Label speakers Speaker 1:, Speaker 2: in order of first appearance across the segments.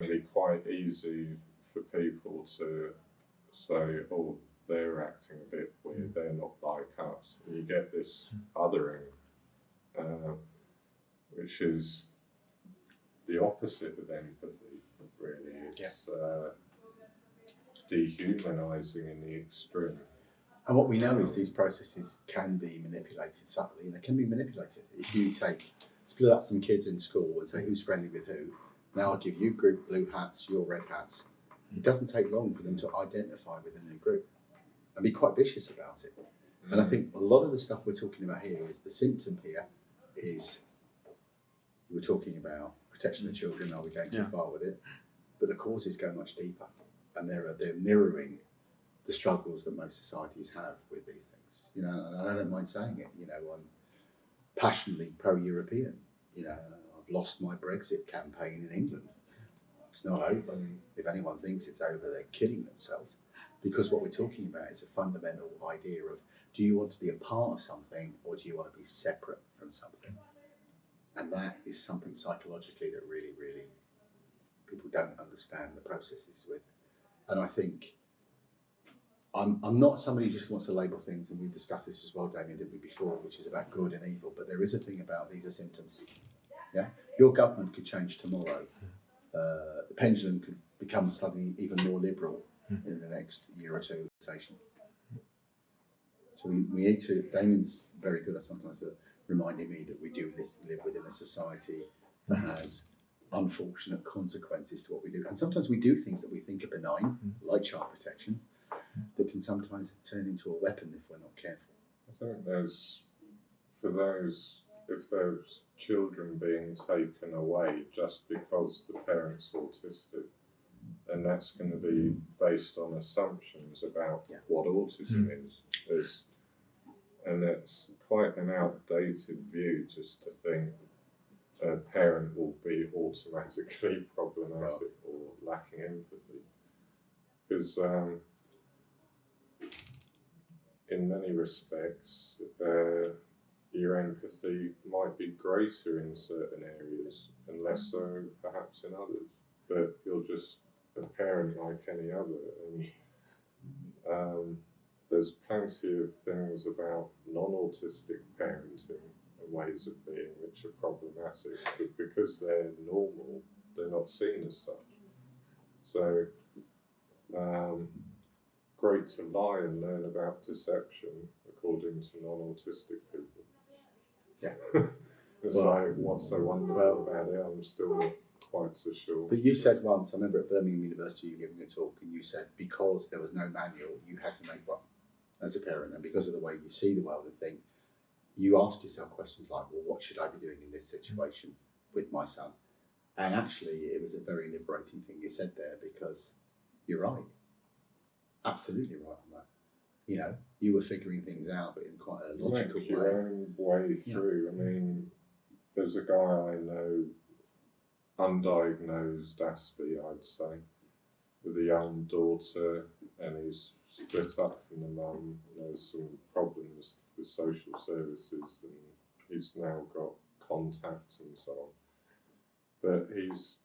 Speaker 1: Really quite easy for people to say, oh, they're acting a bit weird, they're not like us. And you get this othering, uh, which is the opposite of empathy, really. It's dehumanizing in the extreme.
Speaker 2: And what we know is these processes can be manipulated subtly, and they can be manipulated. If you split up some kids in school and say who's friendly with who, now I'll give you group blue hats, your red hats. It doesn't take long for them to identify with a new group and be quite vicious about it. And I think a lot of the stuff we're talking about here is the symptom here is we're talking about protection of children. Are we going too far with it? But the causes go much deeper, and they're mirroring the struggles that most societies have with these things. You know, and I don't mind saying it. You know, I'm passionately pro-European. You know, I've lost my Brexit campaign in England. It's not over. If anyone thinks it's over, they're kidding themselves. Because what we're talking about is a fundamental idea of, do you want to be a part of something, or do you want to be separate from something? And that is something psychologically that really, really people don't understand the processes with. And I think I'm not somebody who just wants to label things, and we've discussed this as well, Damien, didn't we, before, which is about good and evil. But there is a thing about these are symptoms. Yeah, your government could change tomorrow. The pendulum could become suddenly even more liberal in the next year or two. So we need to. Damien's very good at sometimes reminding me that we do live within a society that has unfortunate consequences to what we do, and sometimes we do things that we think are benign, like child protection, that can sometimes turn into a weapon if we're not careful.
Speaker 1: I think if there's children being taken away just because the parent's autistic, then that's going to be based on assumptions about what autism is. And it's quite an outdated view just to think a parent will be automatically problematic or lacking empathy. Because in many respects, your empathy might be greater in certain areas and less so perhaps in others. But you're just a parent like any other. And there's plenty of things about non-autistic parenting and ways of being which are problematic, but because they're normal, they're not seen as such. So, great to lie and learn about deception, according to non-autistic people.
Speaker 2: Yeah.
Speaker 1: It's like, what's so wonderful about it? I'm still not quite so sure.
Speaker 2: But you said once, I remember at Birmingham University, you giving a talk, and you said because there was no manual, you had to make one as a parent, and because of the way you see the world and think, you asked yourself questions like, well, what should I be doing in this situation with my son? And actually, it was a very liberating thing you said there, because you're right. Absolutely right on that. You know, you were figuring things out, but in quite a logical way.
Speaker 1: Your own way through. I mean, there's a guy I know, undiagnosed Aspie, I'd say, with a young daughter, and he's split up from the mum. There's some problems with social services, and he's now got contact and so on. But he's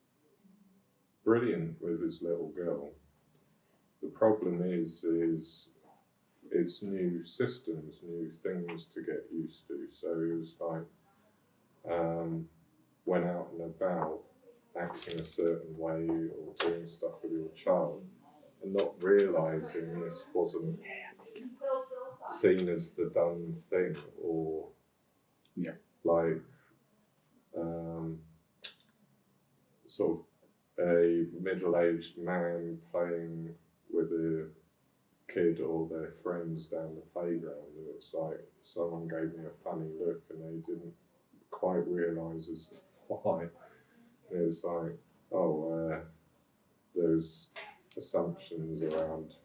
Speaker 1: brilliant with his little girl. The problem is it's new systems, new things to get used to. So it was like, went out and about, acting a certain way or doing stuff with your child, and not realising this wasn't seen as the done thing, or like sort of a middle-aged man playing with a kid or their friends down the playground, and it's like someone gave me a funny look and they didn't quite realise as to why. And it's like, there's assumptions around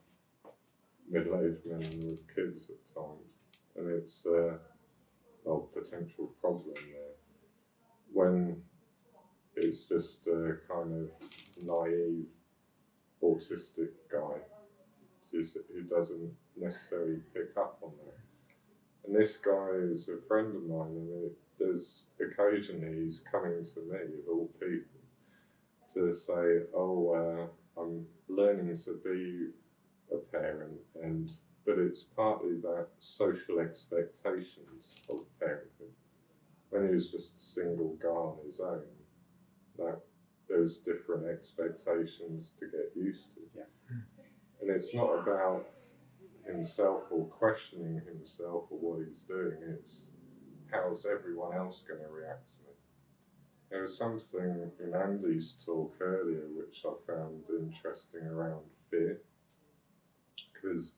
Speaker 1: middle-aged men with kids at times, and it's a potential problem there. When it's just a kind of naive autistic guy who doesn't necessarily pick up on that. And this guy is a friend of mine, and there's occasionally he's coming to me, of all people, to say, oh, I'm learning to be a parent, but it's partly that social expectations of parenthood. When he was just a single guy on his own, that there's different expectations to get used to.
Speaker 2: Yeah.
Speaker 1: And it's not about himself or questioning himself or what he's doing, it's how's everyone else going to react to me. There was something in Andy's talk earlier which I found interesting around fear, because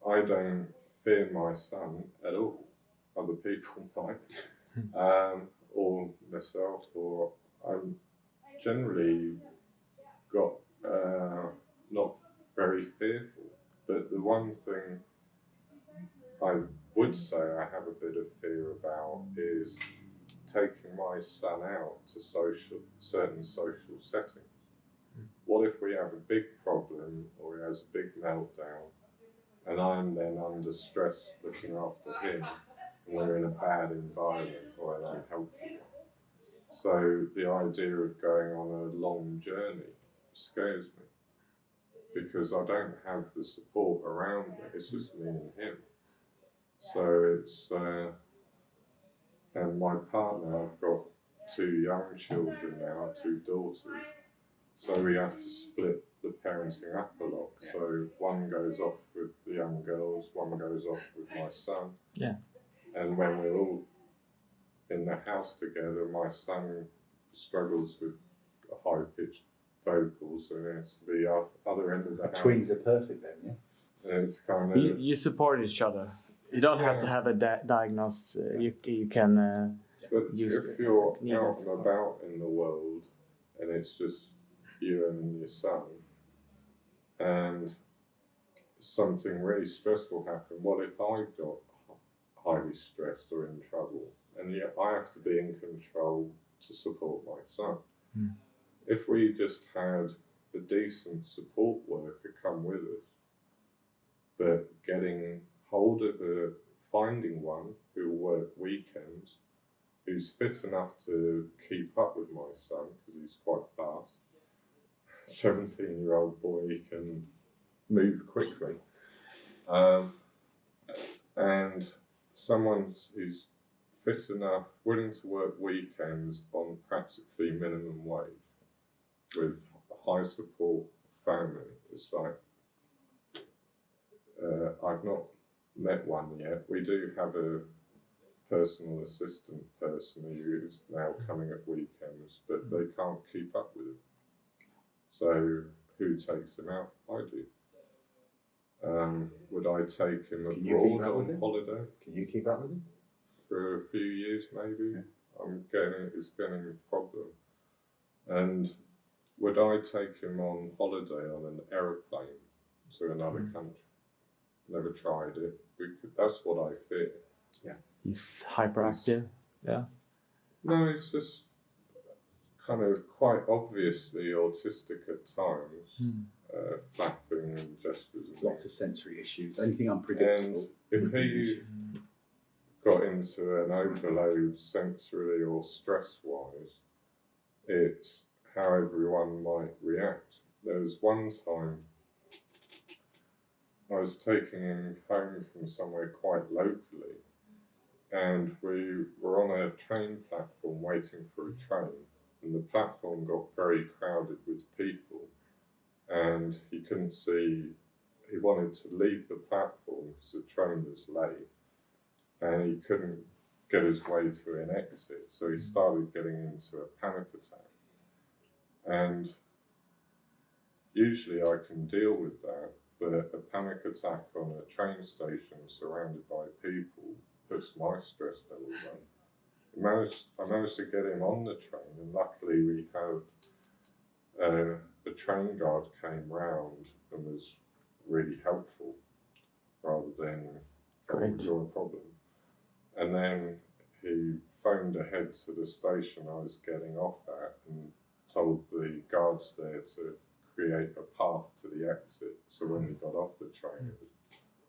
Speaker 1: I don't fear my son at all. Other people might, or myself, or I'm generally got not very fearful. But the one thing I would say I have a bit of fear about is taking my son out to certain social settings. What if we have a big problem or he has a big meltdown and I'm then under stress looking after him and we're in a bad environment or an unhelpful one? So the idea of going on a long journey scares me because I don't have the support around me. It's just me and him. So it's, and my partner, I've got 2 young children now, 2 daughters. So we have to split the parenting up a lot.
Speaker 2: Yeah.
Speaker 1: So one goes off with the young girls, one goes off with my son.
Speaker 3: Yeah.
Speaker 1: And when we're all in the house together, my son struggles with high-pitched vocals, so he has to be off the other end of the house.
Speaker 2: Twins are perfect then, yeah?
Speaker 1: And it's kind of...
Speaker 3: You support each other. You don't have to have a diagnosis. You can
Speaker 1: But
Speaker 3: use
Speaker 1: if you're
Speaker 3: need
Speaker 1: out
Speaker 3: it.
Speaker 1: and about in the world and it's just you and your son and something really stressful happened, what if I got highly stressed or in trouble and yet I have to be in control to support my son? If we just had a decent support worker come with us, but getting hold of finding one who will work weekends, who's fit enough to keep up with my son, because he's quite fast. 17-year-old boy, he can move quickly. And someone who's fit enough, willing to work weekends on practically minimum wage, with a high support family. It's like, I've not met one yet. We do have a personal assistant person who is now coming at weekends, but they can't keep up with him. So who takes him out? I do. Would I take him
Speaker 2: Can you keep
Speaker 1: abroad
Speaker 2: up with
Speaker 1: on
Speaker 2: him?
Speaker 1: holiday
Speaker 2: Can you keep up with them?
Speaker 1: for a few years maybe?
Speaker 2: Yeah.
Speaker 1: It's getting a problem. And would I take him on holiday on an aeroplane to another country? Never tried it. That's what I fear.
Speaker 3: He's hyperactive. Yeah.
Speaker 1: No, it's just kind of quite obviously autistic at times, flapping and gestures. And
Speaker 2: Lots of sensory issues, anything unpredictable.
Speaker 1: And if
Speaker 2: would be an
Speaker 1: he
Speaker 2: issue.
Speaker 1: got into an overload sensorily or stress-wise, it's how everyone might react. There was one time I was taking him home from somewhere quite locally, and we were on a train platform waiting for a train, and the platform got very crowded with people, and he couldn't see. He wanted to leave the platform because the train was late, and he couldn't get his way to an exit, so he started getting into a panic attack. And usually I can deal with that, but a panic attack on a train station surrounded by people puts my stress levels up. I managed to get him on the train, and luckily we had the train guard came round and was really helpful rather than
Speaker 3: Great.
Speaker 1: your problem. And then he phoned ahead to the station I was getting off at and told the guards there to create a path to the exit, so when we got off the train it was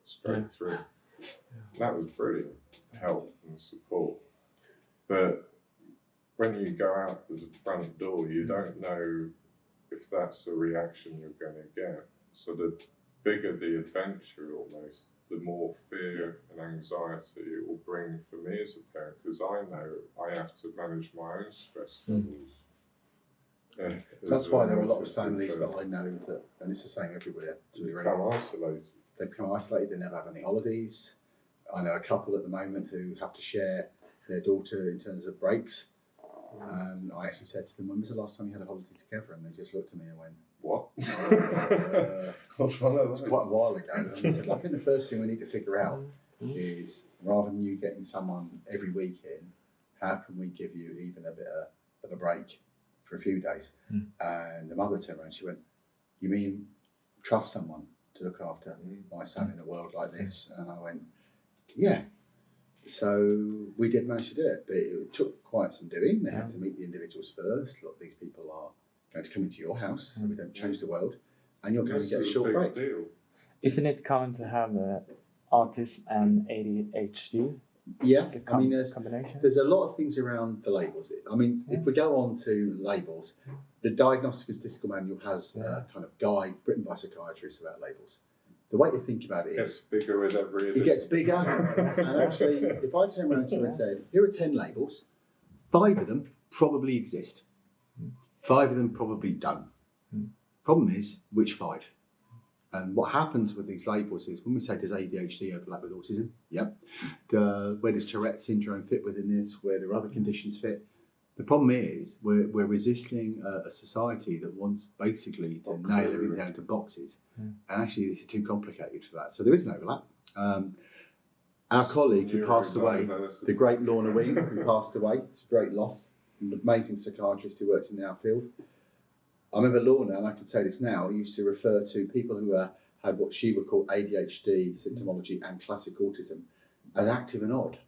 Speaker 1: straight through. That was brilliant help and support. But when you go out the front door, you don't know if that's a reaction you're going to get. So the bigger the adventure, almost, the more fear and anxiety it will bring for me as a parent, because I know I have to manage my own stress levels.
Speaker 2: That's why there are a lot of families that I know that, and it's the same everywhere, to be
Speaker 1: become isolated.
Speaker 2: They become isolated, they never have any holidays. I know a couple at the moment who have to share their daughter in terms of breaks. And I actually said to them, when was the last time you had a holiday together? And they just looked at me and went,
Speaker 1: what?
Speaker 2: What's one of those? It was quite a while ago. And I said, I think the first thing we need to figure out is, rather than you getting someone every weekend, how can we give you even a bit of a break for a few days? And the mother turned around, she went, you mean trust someone to look after my son in a world like this? And I went, yeah. So we did manage to do it, but it took quite some doing. They had to meet the individuals first. Look, these people are going to come into your house, so we don't change the world, and you're going to get a short break.
Speaker 1: Deal.
Speaker 3: Isn't it common to have autism and ADHD?
Speaker 2: Yeah, I mean,
Speaker 3: combination.
Speaker 2: There's a lot of things around the labels. I mean, if we go on to labels, the Diagnostic and Statistical Manual has a kind of guide written by psychiatrists about labels. The way to think about it is,
Speaker 1: it gets bigger with every edition.
Speaker 2: It gets bigger, and actually, if I turn around to you and said, here are 10 labels, 5 of them probably exist, 5 of them probably don't. Problem is, which 5? And what happens with these labels is, when we say, does ADHD overlap with autism? Yep. Where does Tourette syndrome fit within this? Where do other conditions fit? The problem is, we're resisting a society that wants basically to nail everything down to boxes. And actually, this is too complicated for that. So there is an overlap. Our colleague who passed away, the great Lorna Wing, who passed away, it's a great loss, an amazing psychiatrist who works in our field. I remember Lorna, and I can say this now, used to refer to people who had what she would call ADHD symptomology and classic autism as active and odd.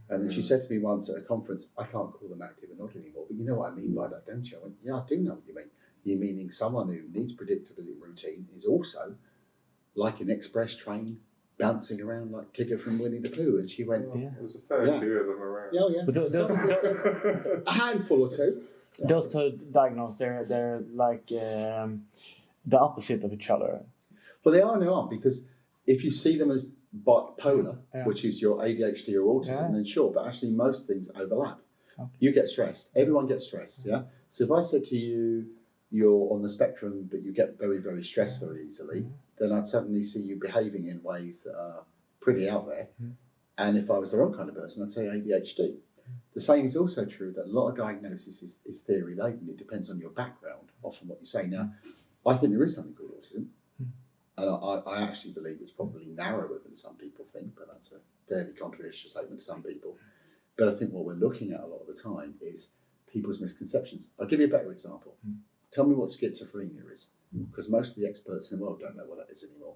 Speaker 2: And she said to me once at a conference, I can't call them active and odd anymore, but you know what I mean by that, don't you? I went, yeah, I do know what you mean. You're meaning someone who needs predictability and routine is also like an express train bouncing around like Tigger from Winnie the Pooh. And she went,
Speaker 1: There's a fair few of them around.
Speaker 2: Yeah.
Speaker 3: But
Speaker 2: a handful or two.
Speaker 3: Those two diagnosed, they're like the opposite of each other.
Speaker 2: Well, they are and they aren't, because if you see them as bipolar, which is your ADHD or autism, then sure, but actually most things overlap. Okay. You get stressed. Everyone gets stressed, yeah? So if I said to you, you're on the spectrum, but you get very, very stressed very easily, then I'd suddenly see you behaving in ways that are pretty out there. And if I was the wrong kind of person, I'd say ADHD. The same is also true that a lot of diagnosis is theory laden. It depends on your background, often what you say. Now, I think there is something called autism. And I actually believe it's probably narrower than some people think, but that's a fairly controversial statement to some people. But I think what we're looking at a lot of the time is people's misconceptions. I'll give you a better example. Tell me what schizophrenia is, because most of the experts in the world don't know what that is anymore.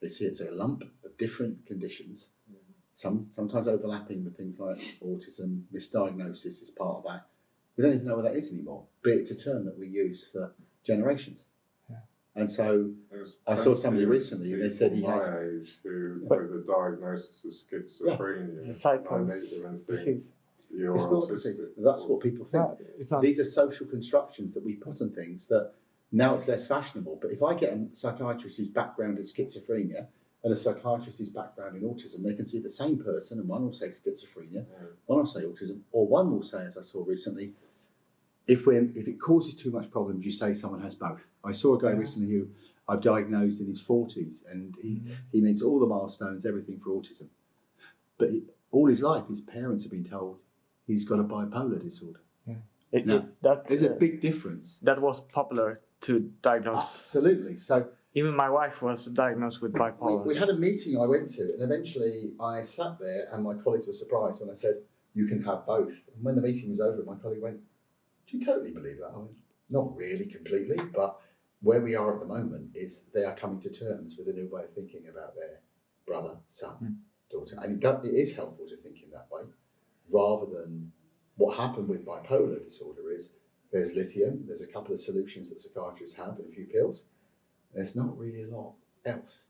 Speaker 2: They see it's a lump of different conditions, sometimes overlapping with things like autism. Misdiagnosis is part of that. We don't even know what that is anymore, but it's a term that we use for generations. And so I saw somebody recently, and they said he has
Speaker 1: my age who with a diagnosis of schizophrenia.
Speaker 3: It's a psycho disease.
Speaker 2: It's not disease. That's what people think. These are social constructions that we put on things that now it's less fashionable. But if I get a psychiatrist whose background is schizophrenia and a psychiatrist whose background in autism, they can see the same person, and one will say schizophrenia, one will say autism, or one will say, as I saw recently, if it causes too much problems, you say someone has both. I saw a guy recently who I've diagnosed in his 40s, and he meets all the milestones, everything for autism. But all his life, his parents have been told he's got a bipolar disorder. There's a big difference.
Speaker 3: That was popular to diagnose.
Speaker 2: Absolutely. So
Speaker 3: even my wife was diagnosed with bipolar.
Speaker 2: We had a meeting I went to, and eventually I sat there, and my colleagues were surprised when I said, you can have both. And when the meeting was over, my colleague went, do you totally believe that? I went, not really completely, but where we are at the moment is they are coming to terms with a new way of thinking about their brother, son, daughter. And it is helpful to think in that way, rather than what happened with bipolar disorder is there's lithium, there's a couple of solutions that psychiatrists have and a few pills. There's not really a lot else.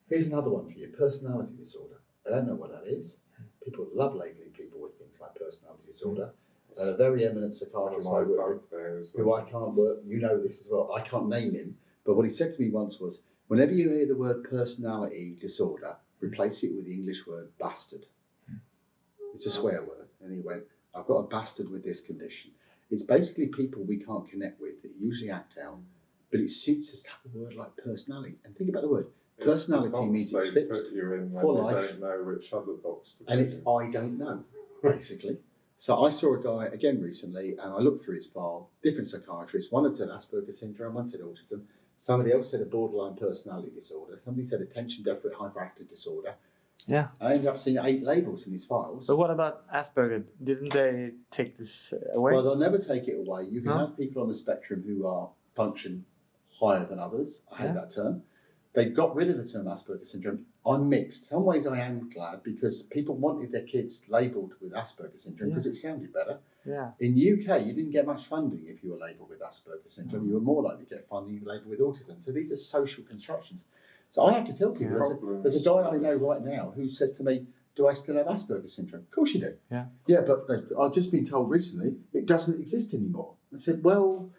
Speaker 2: Here's another one for you, personality disorder. I don't know what that is. People love labeling people with things like personality disorder. a very eminent psychiatrist I work with, who I can't work, you know this as well, I can't name him, but what he said to me once was, whenever you hear the word personality disorder, replace it with the English word bastard. It's a swear word. And he went, I've got a bastard with this condition. It's basically people we can't connect with that usually act out, but it suits us to have a word like personality. And think about the word. Personality means it's fixed for life.
Speaker 1: Don't know which other box to
Speaker 2: and it's I don't know, basically. So I saw a guy again recently, and I looked through his file, different psychiatrists. One had said Asperger's syndrome, one said autism. Somebody else said a borderline personality disorder. Somebody said attention deficit hyperactive disorder.
Speaker 3: Yeah.
Speaker 2: I ended up seeing 8 labels in his files.
Speaker 3: But what about Asperger? Didn't they take this away?
Speaker 2: Well, they'll never take it away. You can have people on the spectrum who are function higher than others. I hate that term. They got rid of the term Asperger's syndrome. I'm mixed. Some ways I am glad because people wanted their kids labelled with Asperger's syndrome because it sounded better.
Speaker 3: Yeah.
Speaker 2: In UK, you didn't get much funding if you were labelled with Asperger's syndrome. You were more likely to get funding if you were labelled with autism. So these are social constructions. So I have to tell people, there's a guy I know right now who says to me, do I still have Asperger's syndrome? Of course you do.
Speaker 3: Yeah.
Speaker 2: Yeah, but I've just been told recently it doesn't exist anymore. I said, well,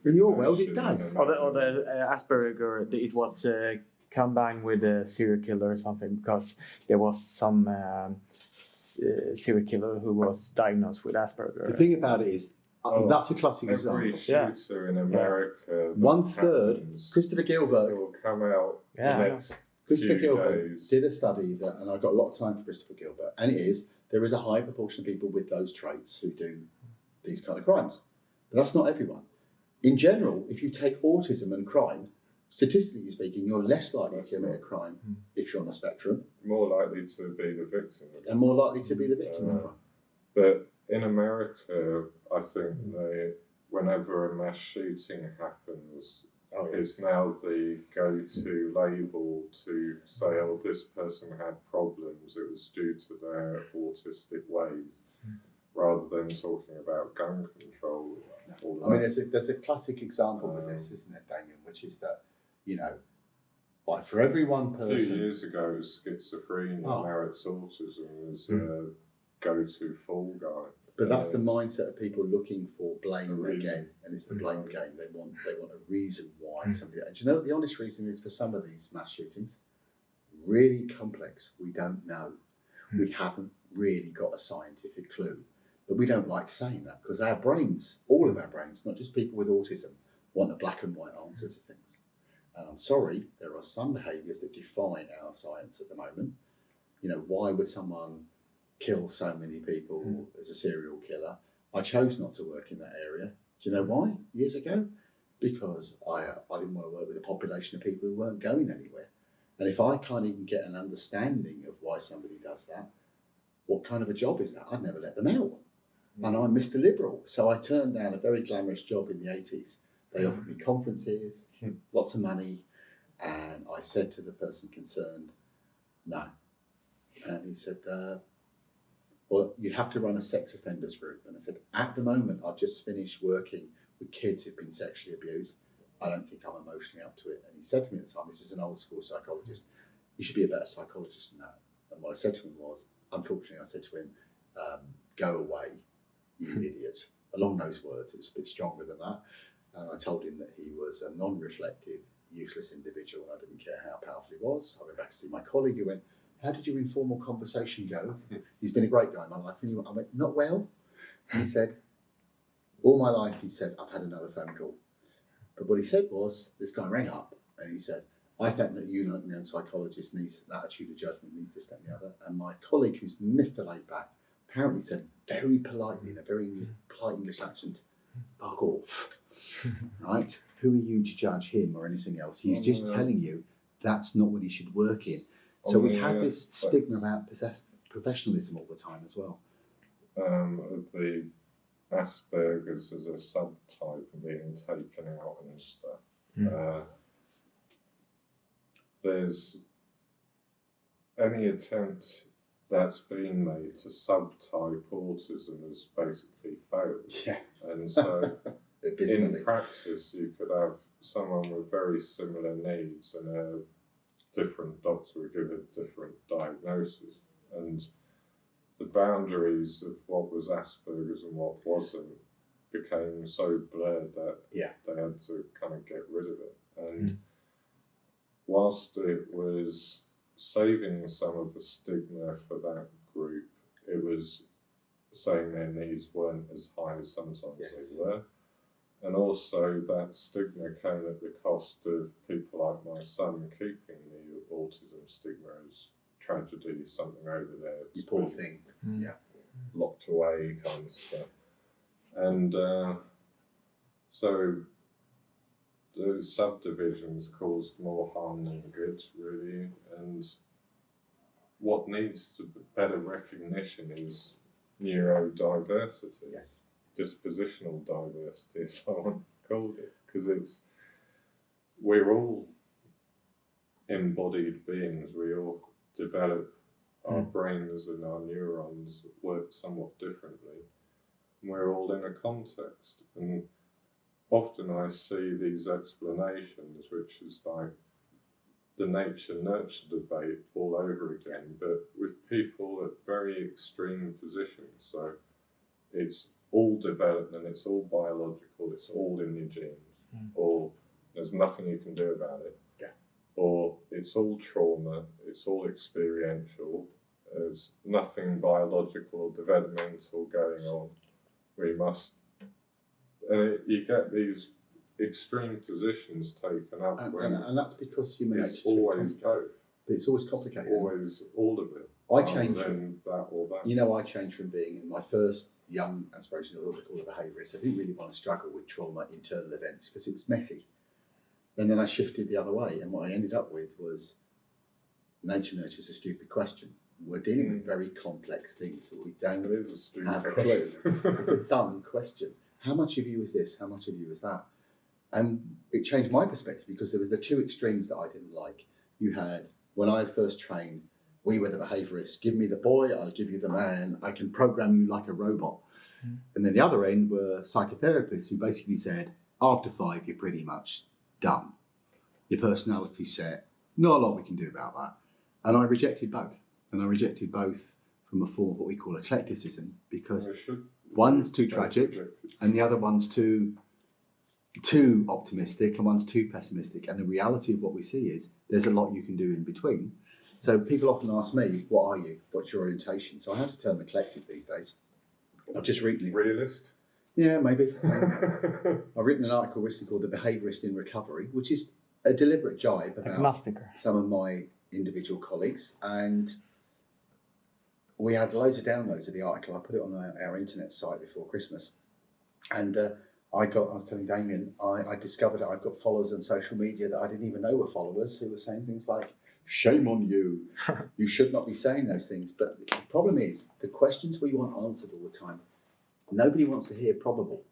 Speaker 2: in your world it does.
Speaker 3: Or the Asperger, it was combined with a serial killer or something because there was some serial killer who was diagnosed with Asperger.
Speaker 2: The thing about it is, that's a classic example.
Speaker 1: Every shooter in America,
Speaker 2: 1/3, Christopher Gilbert
Speaker 1: will come out the next
Speaker 2: Christopher
Speaker 1: few
Speaker 2: Gilbert
Speaker 1: days.
Speaker 2: did a study that, and I've got a lot of time for Christopher Gilbert, and there is a high proportion of people with those traits who do these kind of crimes. But that's not everyone. In general, if you take autism and crime, statistically speaking, you're less likely to commit a crime if you're on the spectrum.
Speaker 1: More likely to be the victim.
Speaker 2: And more likely to be the victim of crime.
Speaker 1: But in America, I think whenever a mass shooting happens, it's now the go-to label to say, oh, this person had problems, it was due to their autistic ways, rather than talking about gun control.
Speaker 2: I mean, there's a classic example with this, isn't it, Damien, which is that, like for every one person...
Speaker 1: A few years ago, it was schizophrenia, now it's autism as a go-to fall guy.
Speaker 2: But that's the mindset of people looking for blame again, and it's the blame game. They want a reason why somebody. And do you know what the honest reason is for some of these mass shootings? Really complex. We don't know. We haven't really got a scientific clue. But we don't like saying that because our brains, all of our brains, not just people with autism, want a black and white answer to things. And I'm sorry, there are some behaviours that defy our science at the moment. Why would someone kill so many people as a serial killer? I chose not to work in that area. Do you know why? Years ago? Because I didn't want to work with a population of people who weren't going anywhere. And if I can't even get an understanding of why somebody does that, what kind of a job is that? I'd never let them out. And I'm Mr. Liberal. So I turned down a very glamorous job in the 80s. They offered me conferences, lots of money. And I said to the person concerned, no. And he said, well, you have to run a sex offenders group. And I said, at the moment, I've just finished working with kids who've been sexually abused. I don't think I'm emotionally up to it. And he said to me at the time, this is an old school psychologist, you should be a better psychologist than that. And what I said to him was, unfortunately, I said to him, go away, you idiot. Along those words, it was a bit stronger than that. And I told him that he was a non-reflective, useless individual, and I didn't care how powerful he was. I went back to see my colleague who went, how did your informal conversation go? He's been a great guy in my life. And I went, not well. And he said, all my life, he said, I've had another phone call. But what he said was, this guy rang up and he said, I think that you know, psychologist needs an attitude of judgment, needs this, that, and the other. And my colleague, who's Mr. Laid Back, apparently said very politely, in a very polite English accent, bug off, right? Who are you to judge him or anything else? He's just telling you that's not what he should work in. So we have this stigma about professionalism all the time as well.
Speaker 1: The Asperger's as a subtype being taken out and stuff. There's any attempt that's been made to subtype autism has basically failed.
Speaker 2: Yeah.
Speaker 1: And so in practice, you could have someone with very similar needs and a different doctor would give a different diagnosis. And the boundaries of what was Asperger's and what wasn't became so blurred that they had to kind of get rid of it. And whilst it was saving some of the stigma for that group, it was saying their needs weren't as high as sometimes they were. And also that stigma came at the cost of people like my son keeping the autism stigma as tragedy, something over there.
Speaker 2: You poor thing.
Speaker 1: Locked away kind of stuff. And so those subdivisions caused more harm than good, really. And what needs to be better recognition is neurodiversity.
Speaker 2: Yes.
Speaker 1: Dispositional diversity, as someone called it, because we're all embodied beings. We all develop our brains and our neurons work somewhat differently. We're all in a context, and often I see these explanations, which is like the nature-nurture debate all over again, but with people at very extreme positions. So it's all development, it's all biological, it's all in your genes, or there's nothing you can do about it, or it's all trauma, it's all experiential, there's nothing biological or developmental going on. We must, you get these extreme positions taken up,
Speaker 2: and that's because human nature is
Speaker 1: always both.
Speaker 2: But it's always complicated.
Speaker 1: Always all of it.
Speaker 2: I changed
Speaker 1: from that or that.
Speaker 2: You know, I changed from being in my first young aspirational, what they call a behaviourist. I didn't really want to struggle with trauma, internal events, because it was messy. And then I shifted the other way, and what I ended up with was nature nurture is a stupid question. We're dealing with very complex things that we don't have a clue. It's a dumb question. How much of you is this? How much of you is that? And it changed my perspective, because there was the two extremes that I didn't like. You had, when I first trained, we were the behaviourists. Give me the boy, I'll give you the man. I can program you like a robot. And then the other end were psychotherapists who basically said, after 5, you're pretty much done. Your personality's set. Not a lot we can do about that. And I rejected both. And I rejected both from a form of what we call eclecticism, because one's too tragic and the other one's too optimistic and one's too pessimistic. And the reality of what we see is there's a lot you can do in between. So people often ask me, what are you? What's your orientation? So I have to tell them eclectic these days. I've just written...
Speaker 1: Realist?
Speaker 2: Yeah, maybe. I've written an article recently called The Behaviourist in Recovery, which is a deliberate jibe about some of my individual colleagues. And we had loads of downloads of the article. I put it on our internet site before Christmas. And I was telling Damien, I discovered that I've got followers on social media that I didn't even know were followers, who were saying things like, shame on you, you should not be saying those things. But the problem is, the questions we want answered all the time, nobody wants to hear probable.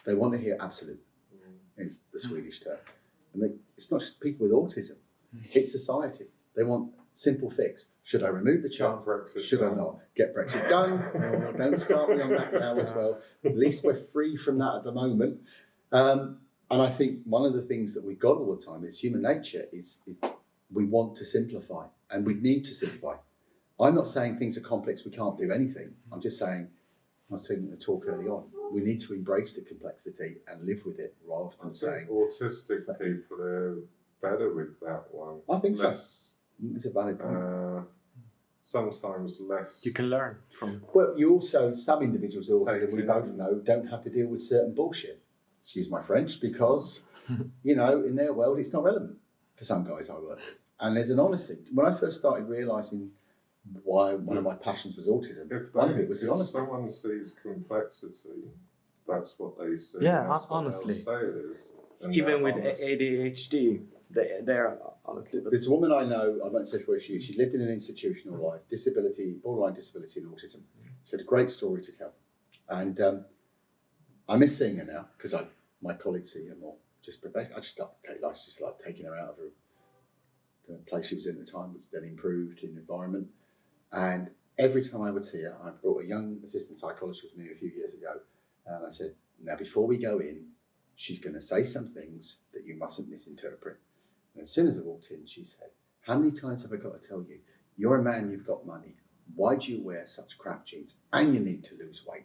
Speaker 2: They want to hear absolute. It's the Swedish term. And it's not just people with autism, it's society. They want simple fix. Should I remove the child? Should I not? Get Brexit done. Oh, don't start me on that now as well. At least we're free from that at the moment. And I think one of the things that we've got all the time is human nature is we want to simplify, and we need to simplify. I'm not saying things are complex, we can't do anything. I'm just saying, I was taking the talk early on, we need to embrace the complexity and live with it rather than saying...
Speaker 1: autistic people are better with that one.
Speaker 2: I think so. It's a valid point.
Speaker 1: Sometimes less...
Speaker 3: You can learn from...
Speaker 2: Well, you also, some individuals with autism, we both know, don't have to deal with certain bullshit. Excuse my French, because, you know, in their world, it's not relevant for some guys I work with. And there's an honesty. When I first started realising why one of my passions was autism, one of it was the honesty.
Speaker 1: If someone sees complexity, that's what they see.
Speaker 3: Yeah, honestly. Even with ADHD, they're honestly...
Speaker 2: There's a woman I know, I won't say where she is, she lived in an institutional life, disability, borderline disability and autism. She had a great story to tell. And I miss seeing her now, because my colleagues see her more. I just like taking her out of the place she was in at the time, which then improved in the environment. And every time I would see her, I brought a young assistant psychologist with me a few years ago, and I said, now before we go in, she's going to say some things that you mustn't misinterpret. And as soon as I walked in, she said, how many times have I got to tell you, you're a man, you've got money. why do you wear such crap jeans? And you need to lose weight.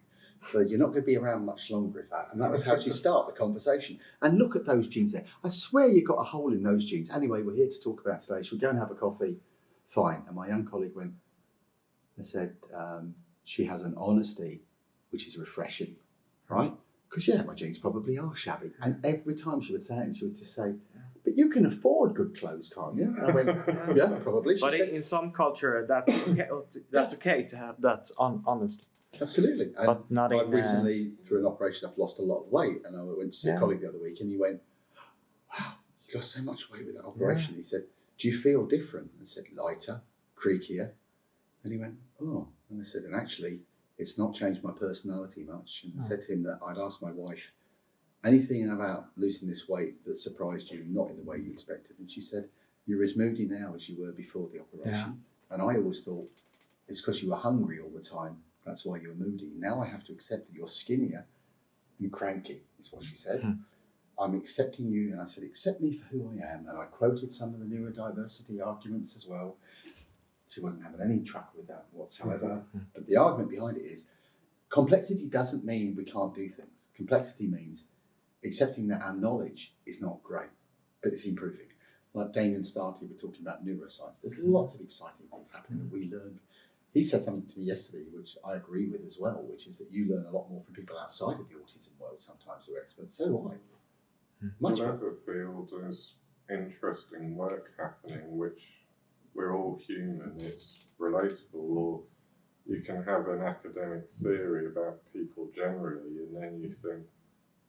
Speaker 2: So you're not going to be around much longer if that. And that was how she started the conversation. And look at those jeans there. I swear you've got a hole in those jeans. Anyway, we're here to talk about today. Should we go and have a coffee? Fine. And my young colleague went and said, she has an honesty which is refreshing, right? Because, yeah, my jeans probably are shabby. And every time she would say it, and she would just say, but you can afford good clothes, can't you? And I went, yeah, probably. She
Speaker 3: But
Speaker 2: said,
Speaker 3: in some culture, that's okay. That's okay to have that honest.
Speaker 2: absolutely. And
Speaker 3: But not
Speaker 2: I've
Speaker 3: in,
Speaker 2: recently, through an operation, I've lost a lot of weight. And I went to see a
Speaker 3: Yeah.
Speaker 2: colleague the other week, and he went, wow, you lost so much weight with that operation. He said, do you feel different? I said, lighter, creakier. And he went, oh. And I said, and actually, it's not changed my personality much. And I said to him that I'd asked my wife, anything about losing this weight that surprised you, not in the way you expected? And she said, you're as moody now as you were before the operation. And I always thought it's because you were hungry all the time. That's why you were moody. Now I have to accept that you're skinnier and cranky, is what she said. I'm accepting you. And I said, accept me for who I am. And I quoted some of the neurodiversity arguments as well. She wasn't having any truck with that whatsoever. But the argument behind it is complexity doesn't mean we can't do things. Complexity means accepting that our knowledge is not great, but it's improving. Like Damien started, we're talking about neuroscience. There's lots of exciting things happening that we learn. He said something to me yesterday, which I agree with as well, which is that you learn a lot more from people outside of the autism world sometimes who are experts. So do I. Much more.
Speaker 1: Whatever field, there's interesting work happening, which we're all human, it's relatable, or you can have an academic theory about people generally, and then you think,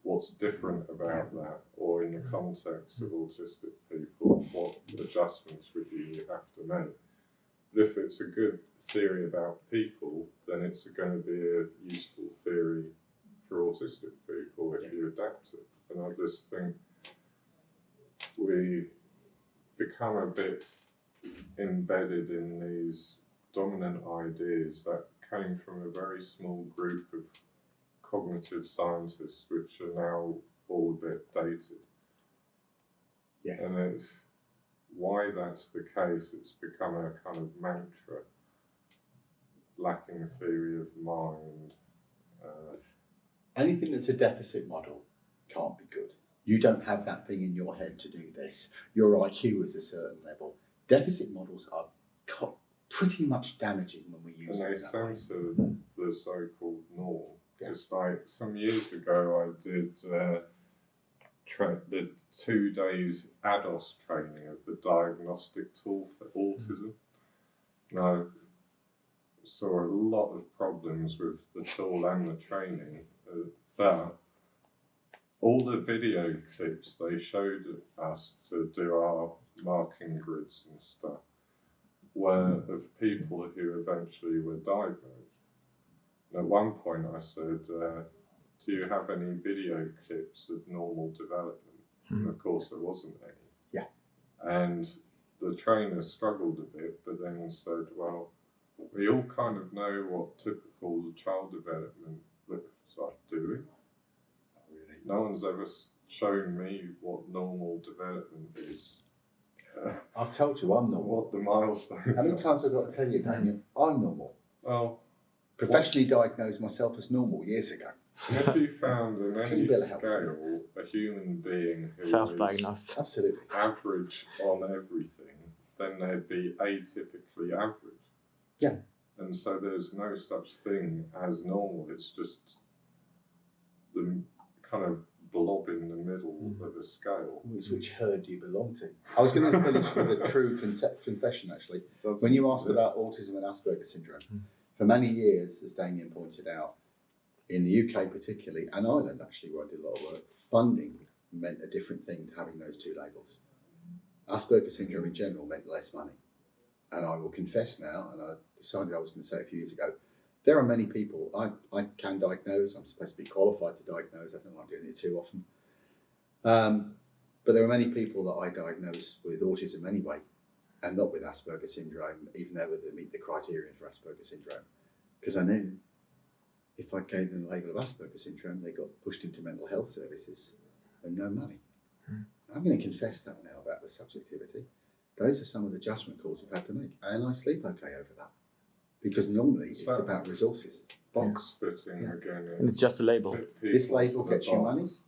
Speaker 1: what's different about that? Or in the context of autistic people, what adjustments would you have to make? But if it's a good theory about people, then it's going to be a useful theory for autistic people if you adapt it. And I just think we become a bit embedded in these dominant ideas that came from a very small group of cognitive scientists, which are now all a bit dated.
Speaker 2: Yes.
Speaker 1: And it's why that's the case. It's become a kind of mantra, lacking a theory of mind.
Speaker 2: Anything that's a deficit model can't be good. You don't have that thing in your head to do this. Your IQ is a certain level. Deficit models are pretty much damaging when we use them.
Speaker 1: And they censor the so-called norm. It's like some years ago I did the 2 days ADOS training of the diagnostic tool for autism. Now, saw a lot of problems with the tool and the training, but all the video clips they showed us to do our marking grids and stuff were of people who eventually were diagnosed. And at one point I said, do you have any video clips of normal development? And of course there wasn't any.
Speaker 2: Yeah.
Speaker 1: And the trainer struggled a bit, but then said, well, we all kind of know what typical child development looks like, do we? Really? No one's ever shown me what normal development is.
Speaker 2: I've told you I'm normal.
Speaker 1: What the milestones
Speaker 2: How many times have I got to tell you, Damien, I'm normal?
Speaker 1: Well,
Speaker 2: Professionally diagnosed myself as normal years ago.
Speaker 1: if you found on any
Speaker 2: Bill helps.
Speaker 1: scale a human being who is
Speaker 3: Self-diagnosed.
Speaker 2: Absolutely.
Speaker 1: average on everything, then they'd be atypically average.
Speaker 2: Yeah.
Speaker 1: And so there's no such thing as normal. It's just the kind of blob in the middle of a scale.
Speaker 2: Which herd do you belong to? I was going to finish with a true confession, actually. When you asked about autism and Asperger's syndrome, for many years, as Damien pointed out, in the UK particularly, and Ireland actually, where I did a lot of work, funding meant a different thing to having those two labels. Asperger's syndrome in general meant less money. And I will confess now, and I decided I was going to say it a few years ago, there are many people I can diagnose. I'm supposed to be qualified to diagnose. I don't like doing it too often. But there are many people that I diagnose with autism anyway, and not with Asperger's syndrome, even though they meet the criterion for Asperger's syndrome. Because I knew if I gave them the label of Asperger's syndrome, they got pushed into mental health services and no money. I'm going to confess that now about the subjectivity. Those are some of the judgment calls we've had to make, and I sleep okay over that. because normally it's
Speaker 1: So-
Speaker 2: about resources.
Speaker 1: Box fitting
Speaker 2: Yeah.
Speaker 1: again.
Speaker 3: And it's just a label.
Speaker 1: fit
Speaker 2: This
Speaker 1: people
Speaker 2: label
Speaker 1: to the
Speaker 2: gets you money.
Speaker 1: box.